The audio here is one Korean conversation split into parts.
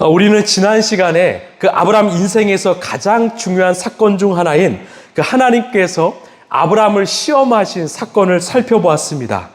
우리는 지난 시간에 그 아브라함 인생에서 가장 중요한 사건 중 하나인 그 하나님께서 아브라함을 시험하신 사건을 살펴보았습니다.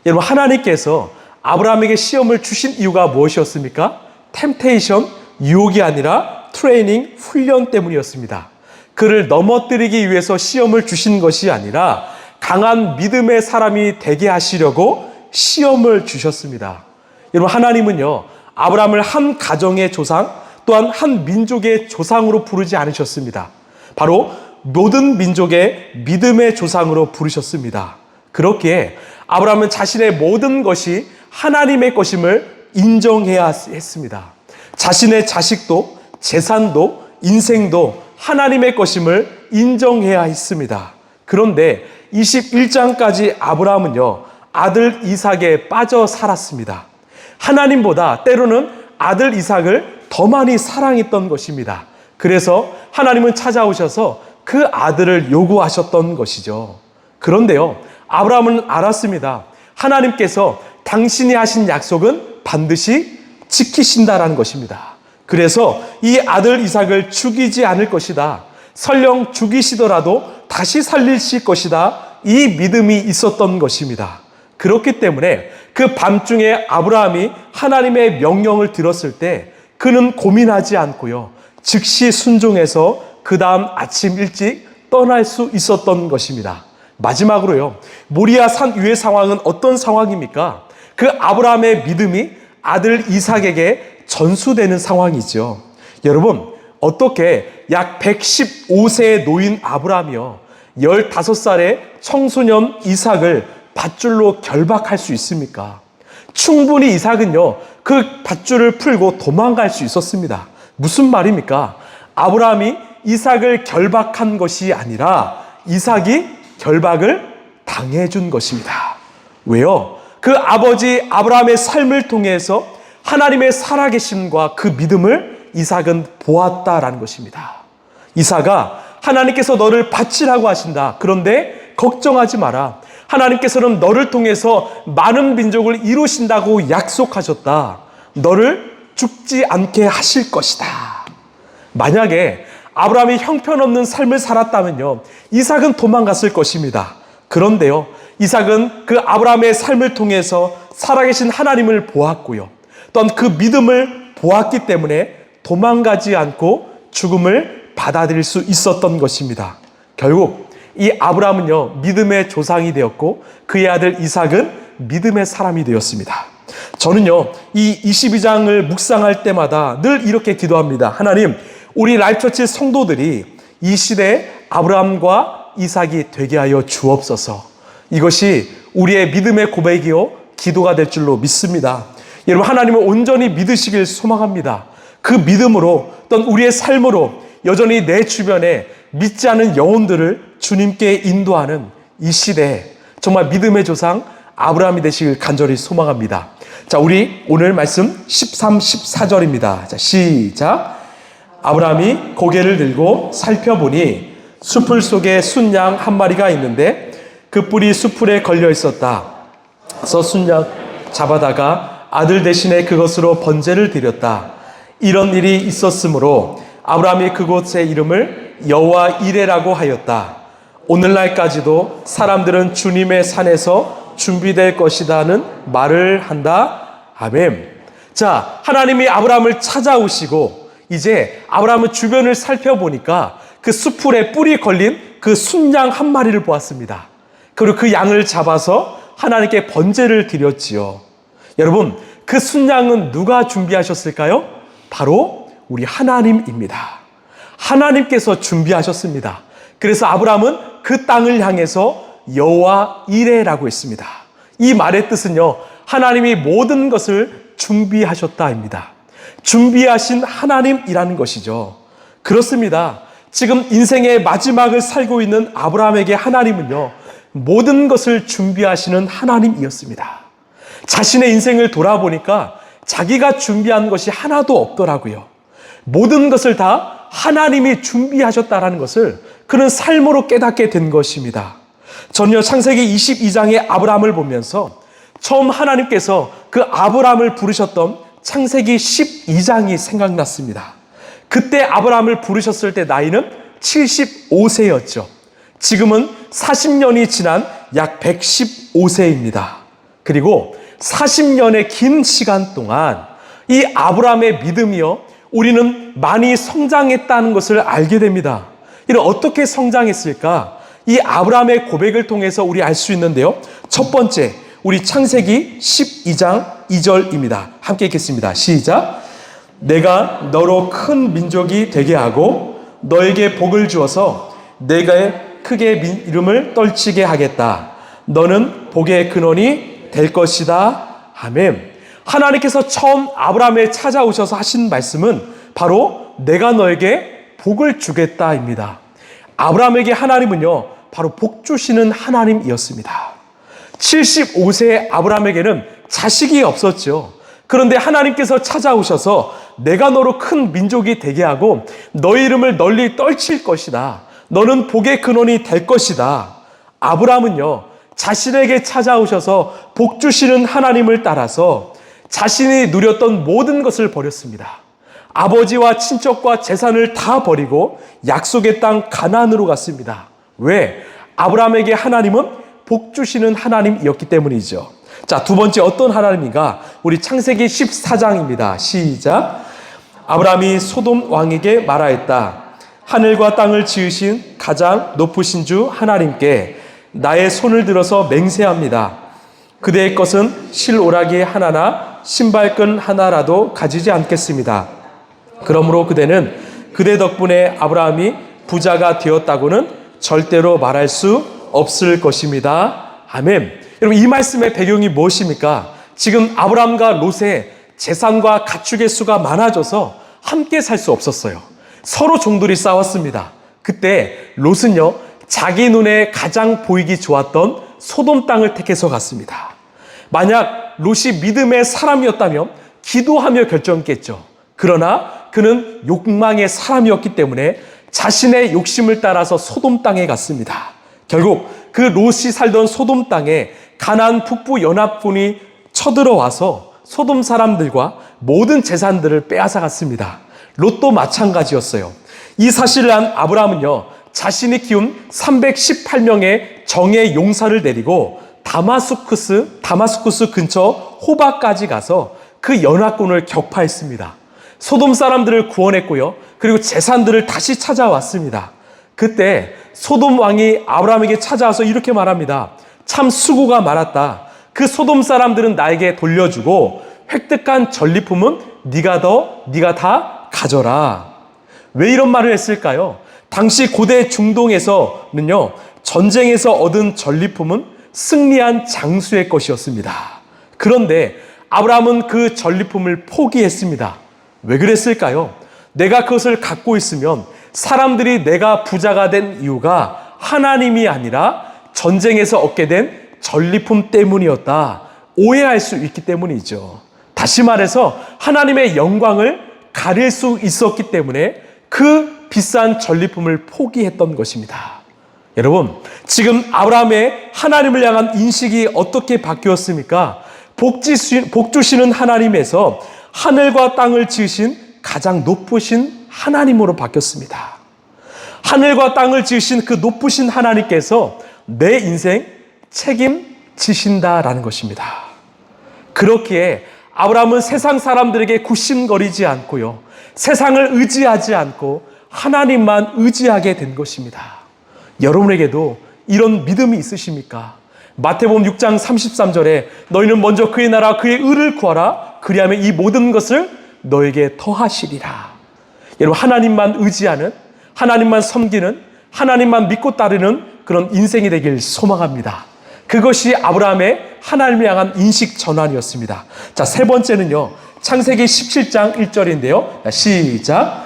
여러분, 하나님께서 아브라함에게 시험을 주신 이유가 무엇이었습니까? 템테이션, 유혹이 아니라 트레이닝, 훈련 때문이었습니다. 그를 넘어뜨리기 위해서 시험을 주신 것이 아니라 강한 믿음의 사람이 되게 하시려고 시험을 주셨습니다. 여러분, 하나님은요, 아브라함을 한 가정의 조상, 또한 한 민족의 조상으로 부르지 않으셨습니다. 바로 모든 민족의 믿음의 조상으로 부르셨습니다. 그렇기에 아브라함은 자신의 모든 것이 하나님의 것임을 인정해야 했습니다. 자신의 자식도, 재산도, 인생도 하나님의 것임을 인정해야 했습니다. 그런데 21장까지 아브라함은요, 아들 이삭에 빠져 살았습니다. 하나님보다 때로는 아들 이삭을 더 많이 사랑했던 것입니다. 그래서 하나님은 찾아오셔서 그 아들을 요구하셨던 것이죠. 그런데요, 아브라함은 알았습니다. 하나님께서 당신이 하신 약속은 반드시 지키신다라는 것입니다. 그래서 이 아들 이삭을 죽이지 않을 것이다. 설령 죽이시더라도 다시 살리실 것이다. 이 믿음이 있었던 것입니다. 그렇기 때문에 그 밤중에 아브라함이 하나님의 명령을 들었을 때 그는 고민하지 않고요, 즉시 순종해서 그 다음 아침 일찍 떠날 수 있었던 것입니다. 마지막으로요, 모리아 산 위의 상황은 어떤 상황입니까? 그 아브라함의 믿음이 아들 이삭에게 전수되는 상황이죠. 여러분, 어떻게 약 115세의 노인 아브라함이요, 15살의 청소년 이삭을 밧줄로 결박할 수 있습니까? 충분히 이삭은요, 그 밧줄을 풀고 도망갈 수 있었습니다. 무슨 말입니까? 아브라함이 이삭을 결박한 것이 아니라 이삭이 결박을 당해준 것입니다. 왜요? 그 아버지 아브라함의 삶을 통해서 하나님의 살아계심과 그 믿음을 이삭은 보았다라는 것입니다. 이삭아, 하나님께서 너를 바치라고 하신다. 그런데 걱정하지 마라. 하나님께서는 너를 통해서 많은 민족을 이루신다고 약속하셨다. 너를 죽지 않게 하실 것이다. 만약에 아브라함이 형편없는 삶을 살았다면요, 이삭은 도망갔을 것입니다. 그런데요, 이삭은 그 아브라함의 삶을 통해서 살아계신 하나님을 보았고요, 또한 그 믿음을 보았기 때문에 도망가지 않고 죽음을 받아들일 수 있었던 것입니다. 결국 이 아브라함은요, 믿음의 조상이 되었고 그의 아들 이삭은 믿음의 사람이 되었습니다. 저는요, 이 22장을 묵상할 때마다 늘 이렇게 기도합니다. 하나님, 우리 라이프처치 성도들이 이 시대에 아브라함과 이삭이 되게 하여 주옵소서. 이것이 우리의 믿음의 고백이요, 기도가 될 줄로 믿습니다. 여러분, 하나님을 온전히 믿으시길 소망합니다. 그 믿음으로, 또는 우리의 삶으로 여전히 내 주변에 믿지 않은 영혼들을 주님께 인도하는 이 시대에 정말 믿음의 조상 아브라함이 되시길 간절히 소망합니다. 자, 우리 오늘 말씀 13, 14절입니다. 자, 시작. 아브라함이 고개를 들고 살펴보니 수풀 속에 순양 한 마리가 있는데 그 뿔이 수풀에 걸려 있었다. 그래서 순양 잡아다가 아들 대신에 그것으로 번제를 드렸다. 이런 일이 있었으므로 아브라함이 그곳의 이름을 여호와 이레라고 하였다. 오늘날까지도 사람들은 주님의 산에서 준비될 것이다는 말을 한다. 아멘. 자, 하나님이 아브라함을 찾아오시고 이제 아브라함은 주변을 살펴보니까 그 수풀에 뿔이 걸린 그 순양 한 마리를 보았습니다. 그리고 그 양을 잡아서 하나님께 번제를 드렸지요. 여러분, 그 순양은 누가 준비하셨을까요? 바로 우리 하나님입니다. 하나님께서 준비하셨습니다. 그래서 아브라함은 그 땅을 향해서 여호와 이레라고 했습니다. 이 말의 뜻은요, 하나님이 모든 것을 준비하셨다입니다. 준비하신 하나님이라는 것이죠. 그렇습니다. 지금 인생의 마지막을 살고 있는 아브라함에게 하나님은요, 모든 것을 준비하시는 하나님이었습니다. 자신의 인생을 돌아보니까 자기가 준비한 것이 하나도 없더라고요. 모든 것을 다 하나님이 준비하셨다라는 것을 그는 삶으로 깨닫게 된 것입니다. 전요 창세기 22장의 아브라함을 보면서 처음 하나님께서 그 아브라함을 부르셨던 창세기 12장이 생각났습니다. 그때 아브라함을 부르셨을 때 나이는 75세였죠. 지금은 40년이 지난 약 115세입니다. 그리고 40년의 긴 시간 동안 이 아브라함의 믿음이요, 우리는 많이 성장했다는 것을 알게 됩니다. 이는 어떻게 성장했을까? 이 아브라함의 고백을 통해서 우리 알 수 있는데요. 첫 번째, 우리 창세기 12장 2절입니다. 함께 읽겠습니다. 시작. 내가 너로 큰 민족이 되게 하고 너에게 복을 주어서 내가 크게 이름을 떨치게 하겠다. 너는 복의 근원이 될 것이다. 아멘. 하나님께서 처음 아브라함에 찾아오셔서 하신 말씀은 바로 내가 너에게 복을 주겠다입니다. 아브라함에게 하나님은요, 바로 복 주시는 하나님이었습니다. 75세의 아브라함에게는 자식이 없었죠. 그런데 하나님께서 찾아오셔서 내가 너로 큰 민족이 되게 하고 너의 이름을 널리 떨칠 것이다. 너는 복의 근원이 될 것이다. 아브라함은요, 자신에게 찾아오셔서 복 주시는 하나님을 따라서 자신이 누렸던 모든 것을 버렸습니다. 아버지와 친척과 재산을 다 버리고 약속의 땅 가나안으로 갔습니다. 왜? 아브라함에게 하나님은 복 주시는 하나님이었기 때문이죠. 자, 두 번째 어떤 하나님인가? 우리 창세기 14장입니다. 시작. 아브라함이 소돔 왕에게 말하였다. 하늘과 땅을 지으신 가장 높으신 주 하나님께 나의 손을 들어서 맹세합니다. 그대의 것은 실오라기 하나나 신발끈 하나라도 가지지 않겠습니다. 그러므로 그대는 그대 덕분에 아브라함이 부자가 되었다고는 절대로 말할 수 없을 것입니다. 아멘. 여러분, 이 말씀의 배경이 무엇입니까? 지금 아브라함과 롯의 재산과 가축의 수가 많아져서 함께 살 수 없었어요. 서로 종들이 싸웠습니다. 그때 롯은요, 자기 눈에 가장 보이기 좋았던 소돔 땅을 택해서 갔습니다. 만약 롯이 믿음의 사람이었다면 기도하며 결정했겠죠. 그러나 그는 욕망의 사람이었기 때문에 자신의 욕심을 따라서 소돔 땅에 갔습니다. 결국 그 롯이 살던 소돔 땅에 가나안 북부 연합군이 쳐들어와서 소돔 사람들과 모든 재산들을 빼앗아 갔습니다. 롯도 마찬가지였어요. 이 사실을 안 아브라함은요, 자신이 키운 318명의 정예 용사를 데리고 다마스쿠스 근처 호바까지 가서 그 연합군을 격파했습니다. 소돔 사람들을 구원했고요. 그리고 재산들을 다시 찾아왔습니다. 그때 소돔 왕이 아브라함에게 찾아와서 이렇게 말합니다. 참 수고가 많았다. 그 소돔 사람들은 나에게 돌려주고 획득한 전리품은 네가 다 가져라. 왜 이런 말을 했을까요? 당시 고대 중동에서는요, 전쟁에서 얻은 전리품은 승리한 장수의 것이었습니다. 그런데 아브라함은 그 전리품을 포기했습니다. 왜 그랬을까요? 내가 그것을 갖고 있으면 사람들이 내가 부자가 된 이유가 하나님이 아니라 전쟁에서 얻게 된 전리품 때문이었다. 오해할 수 있기 때문이죠. 다시 말해서 하나님의 영광을 가릴 수 있었기 때문에 그 비싼 전리품을 포기했던 것입니다. 여러분, 지금 아브라함의 하나님을 향한 인식이 어떻게 바뀌었습니까? 복 주시는 하나님에서 하늘과 땅을 지으신 가장 높으신 하나님으로 바뀌었습니다. 하늘과 땅을 지으신 그 높으신 하나님께서 내 인생 책임지신다라는 것입니다. 그렇기에 아브라함은 세상 사람들에게 굽신거리지 않고요, 세상을 의지하지 않고 하나님만 의지하게 된 것입니다. 여러분에게도 이런 믿음이 있으십니까? 마태복음 6장 33절에 너희는 먼저 그의 나라 그의 의를 구하라. 그리하면 이 모든 것을 너에게 더하시리라. 여러분, 하나님만 의지하는, 하나님만 섬기는, 하나님만 믿고 따르는 그런 인생이 되길 소망합니다. 그것이 아브라함의 하나님을 향한 인식 전환이었습니다. 자, 세 번째는요, 창세기 17장 1절인데요. 시작.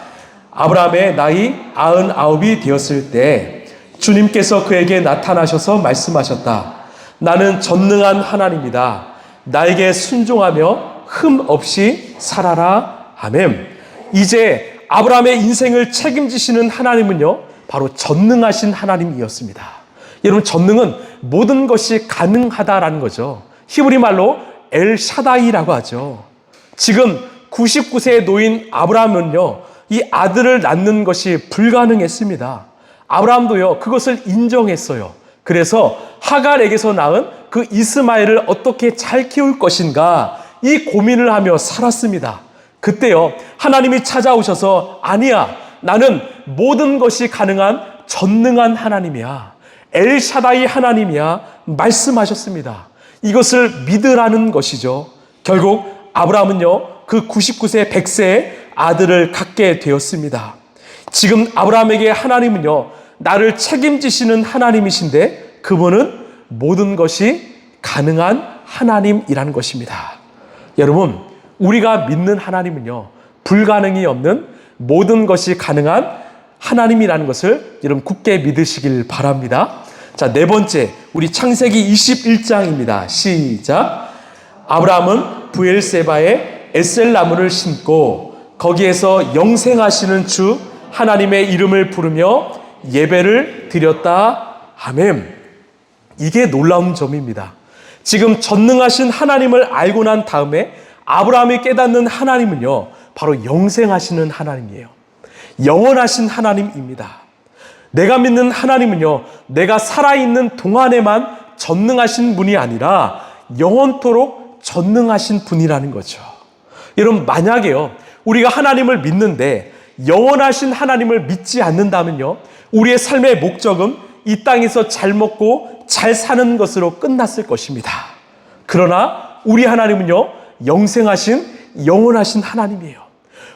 아브라함의 나이 99이 되었을 때 주님께서 그에게 나타나셔서 말씀하셨다. 나는 전능한 하나님이다. 나에게 순종하며 흠 없이 살아라. 아멘. 이제 아브라함의 인생을 책임지시는 하나님은요, 바로 전능하신 하나님이었습니다. 여러분, 전능은 모든 것이 가능하다라는 거죠. 히브리 말로 엘샤다이라고 하죠. 지금 99세의 노인 아브라함은요, 이 아들을 낳는 것이 불가능했습니다. 아브라함도요, 그것을 인정했어요. 그래서 하갈에게서 낳은 그 이스마엘을 어떻게 잘 키울 것인가, 이 고민을 하며 살았습니다. 그때요, 하나님이 찾아오셔서 아니야, 나는 모든 것이 가능한 전능한 하나님이야. 엘샤다이 하나님이야. 말씀하셨습니다. 이것을 믿으라는 것이죠. 결국 아브라함은요, 그 99세, 100세의 아들을 갖게 되었습니다. 지금 아브라함에게 하나님은요, 나를 책임지시는 하나님이신데 그분은 모든 것이 가능한 하나님이라는 것입니다. 여러분, 우리가 믿는 하나님은요, 불가능이 없는 모든 것이 가능한 하나님이라는 것을 여러분 굳게 믿으시길 바랍니다. 자, 네 번째, 우리 창세기 21장입니다. 시작. 아브라함은 브엘세바에 에셀나무를 심고 거기에서 영생하시는 주 하나님의 이름을 부르며 예배를 드렸다. 아멘. 이게 놀라운 점입니다. 지금 전능하신 하나님을 알고 난 다음에 아브라함이 깨닫는 하나님은요, 바로 영생하시는 하나님이에요. 영원하신 하나님입니다. 내가 믿는 하나님은요, 내가 살아있는 동안에만 전능하신 분이 아니라 영원토록 전능하신 분이라는 거죠. 여러분, 만약에요, 우리가 하나님을 믿는데 영원하신 하나님을 믿지 않는다면요, 우리의 삶의 목적은 이 땅에서 잘 먹고 잘 사는 것으로 끝났을 것입니다. 그러나 우리 하나님은요, 영생하신 영원하신 하나님이에요.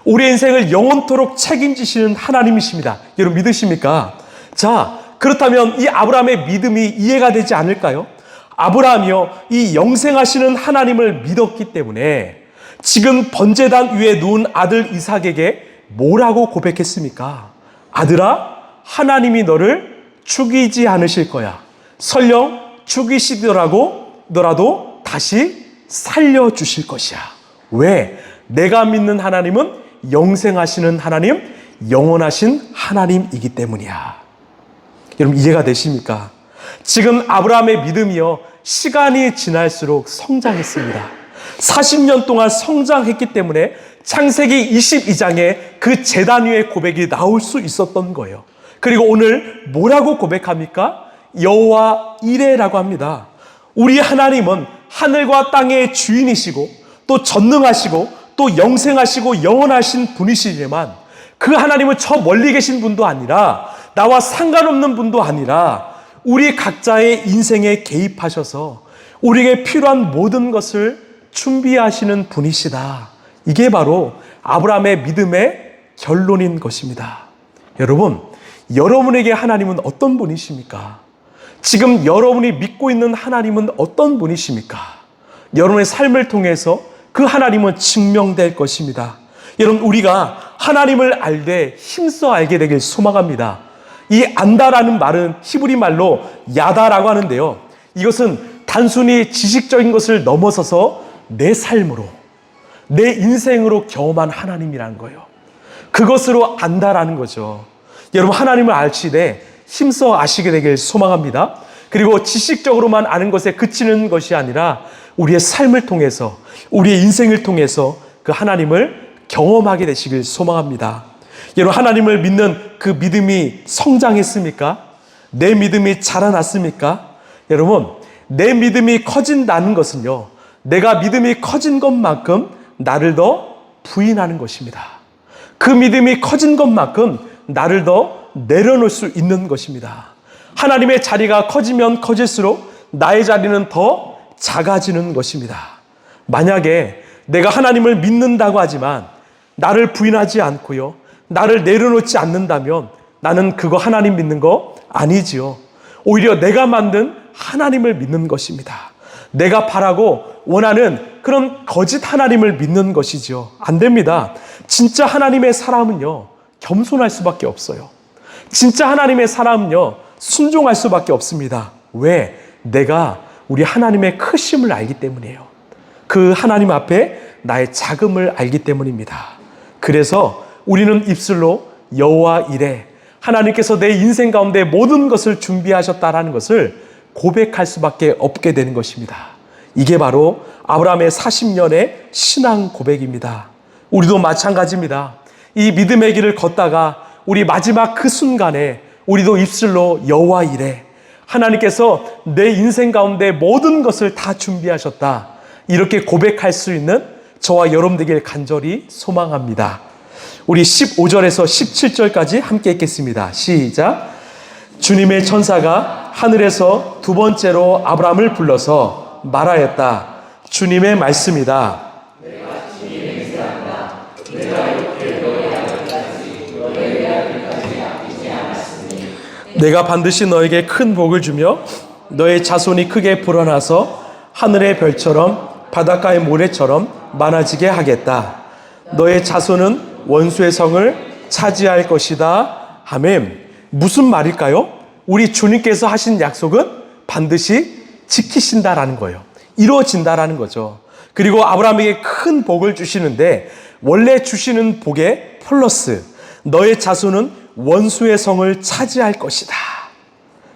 우리의 인생을 영원토록 책임지시는 하나님이십니다. 여러분, 믿으십니까? 자, 그렇다면 이 아브라함의 믿음이 이해가 되지 않을까요? 아브라함이요, 이 영생하시는 하나님을 믿었기 때문에 지금 번제단 위에 누운 아들 이삭에게 뭐라고 고백했습니까? 아들아, 하나님이 너를 죽이지 않으실 거야. 설령 죽이시더라도 다시 살려주실 것이야. 왜? 내가 믿는 하나님은 영생하시는 하나님, 영원하신 하나님이기 때문이야. 여러분, 이해가 되십니까? 지금 아브라함의 믿음이요, 시간이 지날수록 성장했습니다. 40년 동안 성장했기 때문에 창세기 22장에 그 제단 위의 고백이 나올 수 있었던 거예요. 그리고 오늘 뭐라고 고백합니까? 여호와 이레라고 합니다. 우리 하나님은 하늘과 땅의 주인이시고 또 전능하시고 또 영생하시고 영원하신 분이시지만 그 하나님은 저 멀리 계신 분도 아니라 나와 상관없는 분도 아니라 우리 각자의 인생에 개입하셔서 우리에게 필요한 모든 것을 준비하시는 분이시다. 이게 바로 아브라함의 믿음의 결론인 것입니다. 여러분, 여러분에게 하나님은 어떤 분이십니까? 지금 여러분이 믿고 있는 하나님은 어떤 분이십니까? 여러분의 삶을 통해서 그 하나님은 증명될 것입니다. 여러분, 우리가 하나님을 알되 힘써 알게 되길 소망합니다. 이 안다라는 말은 히브리 말로 야다라고 하는데요, 이것은 단순히 지식적인 것을 넘어서서 내 삶으로, 내 인생으로 경험한 하나님이라는 거예요. 그것으로 안다라는 거죠. 여러분, 하나님을 아시되 힘써 아시게 되길 소망합니다. 그리고 지식적으로만 아는 것에 그치는 것이 아니라 우리의 삶을 통해서, 우리의 인생을 통해서 그 하나님을 경험하게 되시길 소망합니다. 여러분, 하나님을 믿는 그 믿음이 성장했습니까? 내 믿음이 자라났습니까? 여러분, 내 믿음이 커진다는 것은요, 내가 믿음이 커진 것만큼 나를 더 부인하는 것입니다. 그 믿음이 커진 것만큼 나를 더 내려놓을 수 있는 것입니다. 하나님의 자리가 커지면 커질수록 나의 자리는 더 작아지는 것입니다. 만약에 내가 하나님을 믿는다고 하지만 나를 부인하지 않고요, 나를 내려놓지 않는다면 나는 그거 하나님 믿는 거 아니지요. 오히려 내가 만든 하나님을 믿는 것입니다. 내가 바라고 원하는 그런 거짓 하나님을 믿는 것이죠. 안 됩니다. 진짜 하나님의 사람은요, 겸손할 수밖에 없어요. 진짜 하나님의 사람은요, 순종할 수밖에 없습니다. 왜? 내가 우리 하나님의 크심을 알기 때문이에요. 그 하나님 앞에 나의 작음을 알기 때문입니다. 그래서 우리는 입술로 여호와 이레, 하나님께서 내 인생 가운데 모든 것을 준비하셨다라는 것을 고백할 수밖에 없게 되는 것입니다. 이게 바로 아브라함의 40년의 신앙 고백입니다. 우리도 마찬가지입니다. 이 믿음의 길을 걷다가 우리 마지막 그 순간에 우리도 입술로 여호와 이래, 하나님께서 내 인생 가운데 모든 것을 다 준비하셨다, 이렇게 고백할 수 있는 저와 여러분 되길 간절히 소망합니다. 우리 15절에서 17절까지 함께 읽겠습니다. 시작. 주님의 천사가 하늘에서 두 번째로 아브라함을 불러서 말하였다. 주님의 말씀이다. 내가 반드시 너에게 큰 복을 주며 너의 자손이 크게 불어나서 하늘의 별처럼 바닷가의 모래처럼 많아지게 하겠다. 너의 자손은 원수의 성을 차지할 것이다. 아멘. 무슨 말일까요? 우리 주님께서 하신 약속은 반드시 지키신다라는 거예요. 이루어진다라는 거죠. 그리고 아브라함에게 큰 복을 주시는데, 원래 주시는 복에 플러스 너의 자손은 원수의 성을 차지할 것이다.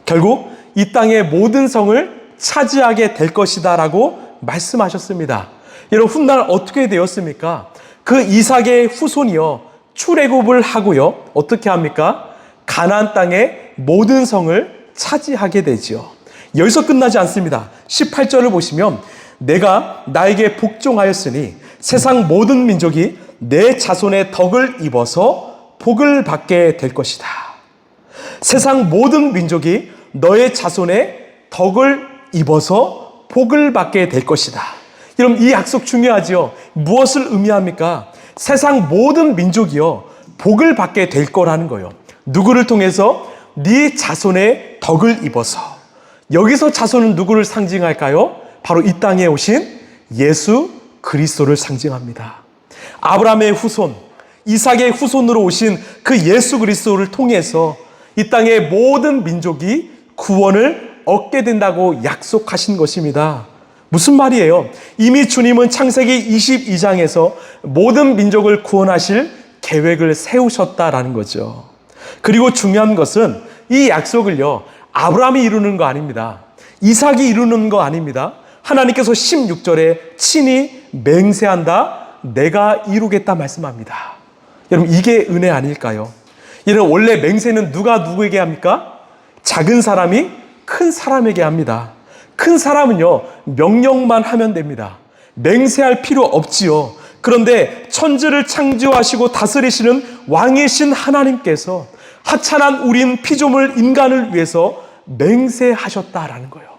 결국 이 땅의 모든 성을 차지하게 될 것이다 라고 말씀하셨습니다. 여러분, 훗날 어떻게 되었습니까? 그 이삭의 후손이요, 출애굽을 하고요, 어떻게 합니까? 가나안 땅의 모든 성을 차지하게 되지요. 여기서 끝나지 않습니다. 18절을 보시면 내가 나에게 복종하였으니 세상 모든 민족이 내 자손의 덕을 입어서 복을 받게 될 것이다. 세상 모든 민족이 너의 자손의 덕을 입어서 복을 받게 될 것이다. 여러분, 이 약속 중요하지요. 무엇을 의미합니까? 세상 모든 민족이요, 복을 받게 될 거라는 거예요. 누구를 통해서? 네 자손의 덕을 입어서. 여기서 자손은 누구를 상징할까요? 바로 이 땅에 오신 예수 그리스도를 상징합니다. 아브라함의 후손, 이삭의 후손으로 오신 그 예수 그리스도를 통해서 이 땅의 모든 민족이 구원을 얻게 된다고 약속하신 것입니다. 무슨 말이에요? 이미 주님은 창세기 22장에서 모든 민족을 구원하실 계획을 세우셨다라는 거죠. 그리고 중요한 것은 이 약속을요, 아브라함이 이루는 거 아닙니다. 이삭이 이루는 거 아닙니다. 하나님께서 16절에 친히 맹세한다, 내가 이루겠다 말씀합니다. 여러분, 이게 은혜 아닐까요? 여러분, 원래 맹세는 누가 누구에게 합니까? 작은 사람이 큰 사람에게 합니다. 큰 사람은요, 명령만 하면 됩니다. 맹세할 필요 없지요. 그런데 천지를 창조하시고 다스리시는 왕이신 하나님께서 하찮은 우린 피조물 인간을 위해서 맹세하셨다라는 거예요.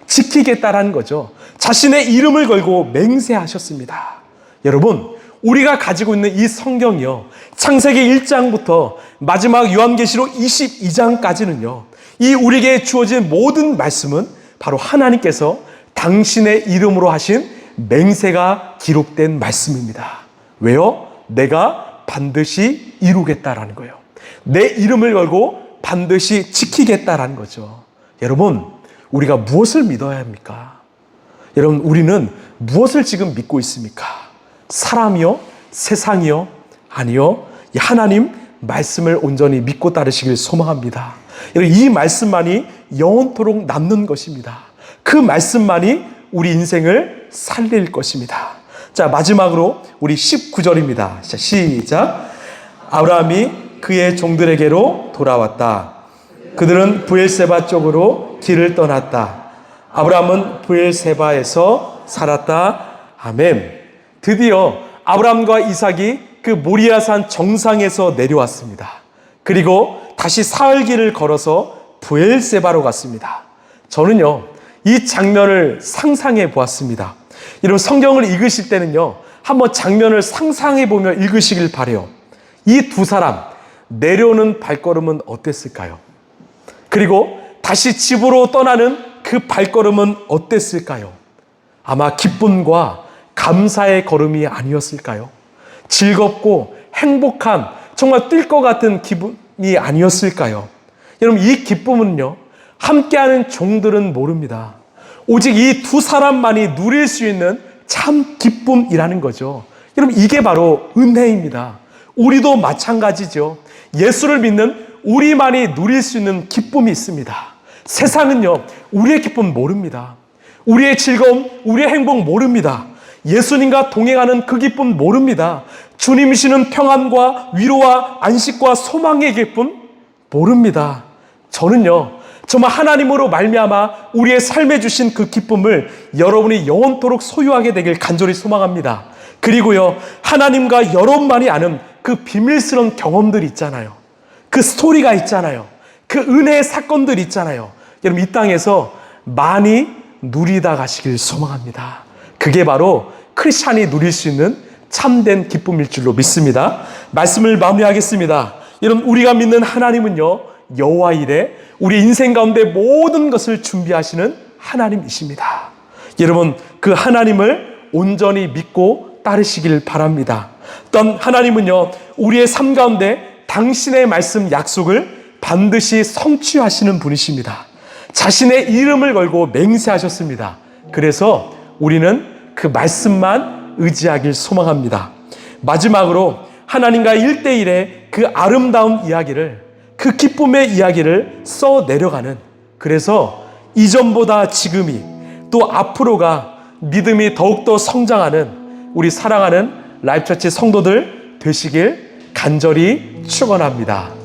지키겠다라는 거죠. 자신의 이름을 걸고 맹세하셨습니다. 여러분, 우리가 가지고 있는 이 성경이요, 창세기 1장부터 마지막 요한계시록 22장까지는요, 이 우리에게 주어진 모든 말씀은 바로 하나님께서 당신의 이름으로 하신 맹세가 기록된 말씀입니다. 왜요? 내가 반드시 이루겠다라는 거예요. 내 이름을 걸고 반드시 지키겠다라는 거죠. 여러분, 우리가 무엇을 믿어야 합니까? 여러분, 우리는 무엇을 지금 믿고 있습니까? 사람이요? 세상이요? 아니요. 하나님 말씀을 온전히 믿고 따르시길 소망합니다. 여러분, 이 말씀만이 영원토록 남는 것입니다. 그 말씀만이 우리 인생을 살릴 것입니다. 자, 마지막으로 우리 19절입니다. 자, 시작. 아브라함이 그의 종들에게로 돌아왔다. 그들은 브엘세바 쪽으로 길을 떠났다. 아브라함은 브엘세바에서 살았다. 아멘. 드디어 아브라함과 이삭이 그 모리아산 정상에서 내려왔습니다. 그리고 다시 사흘 길을 걸어서 브엘세바로 갔습니다. 저는요, 이 장면을 상상해 보았습니다. 여러분, 성경을 읽으실 때는요, 한번 장면을 상상해 보며 읽으시길 바라요. 이 두 사람 내려오는 발걸음은 어땠을까요? 그리고 다시 집으로 떠나는 그 발걸음은 어땠을까요? 아마 기쁨과 감사의 걸음이 아니었을까요? 즐겁고 행복한, 정말 뛸 것 같은 기분이 아니었을까요? 여러분, 이 기쁨은요, 함께하는 종들은 모릅니다. 오직 이 두 사람만이 누릴 수 있는 참 기쁨이라는 거죠. 여러분, 이게 바로 은혜입니다. 우리도 마찬가지죠. 예수를 믿는 우리만이 누릴 수 있는 기쁨이 있습니다. 세상은요, 우리의 기쁨 모릅니다. 우리의 즐거움, 우리의 행복 모릅니다. 예수님과 동행하는 그 기쁨 모릅니다. 주님이 주시는 평안과 위로와 안식과 소망의 기쁨 모릅니다. 저는요, 정말 하나님으로 말미암아 우리의 삶에 주신 그 기쁨을 여러분이 영원토록 소유하게 되길 간절히 소망합니다. 그리고요, 하나님과 여러분만이 아는 그 비밀스러운 경험들 있잖아요. 그 스토리가 있잖아요. 그 은혜의 사건들 있잖아요. 여러분, 이 땅에서 많이 누리다 가시길 소망합니다. 그게 바로 크리스찬이 누릴 수 있는 참된 기쁨일 줄로 믿습니다. 말씀을 마무리하겠습니다. 여러분, 우리가 믿는 하나님은요, 여호와 이레, 우리 인생 가운데 모든 것을 준비하시는 하나님이십니다. 여러분, 그 하나님을 온전히 믿고 따르시길 바랍니다. 또한 하나님은요, 우리의 삶 가운데 당신의 말씀 약속을 반드시 성취하시는 분이십니다. 자신의 이름을 걸고 맹세하셨습니다. 그래서 우리는 그 말씀만 의지하길 소망합니다. 마지막으로 하나님과 1대1의 그 아름다운 이야기를, 그 기쁨의 이야기를 써 내려가는, 그래서 이전보다 지금이 또 앞으로가 믿음이 더욱더 성장하는 우리 사랑하는 라이프처치 성도들 되시길 간절히 축원합니다.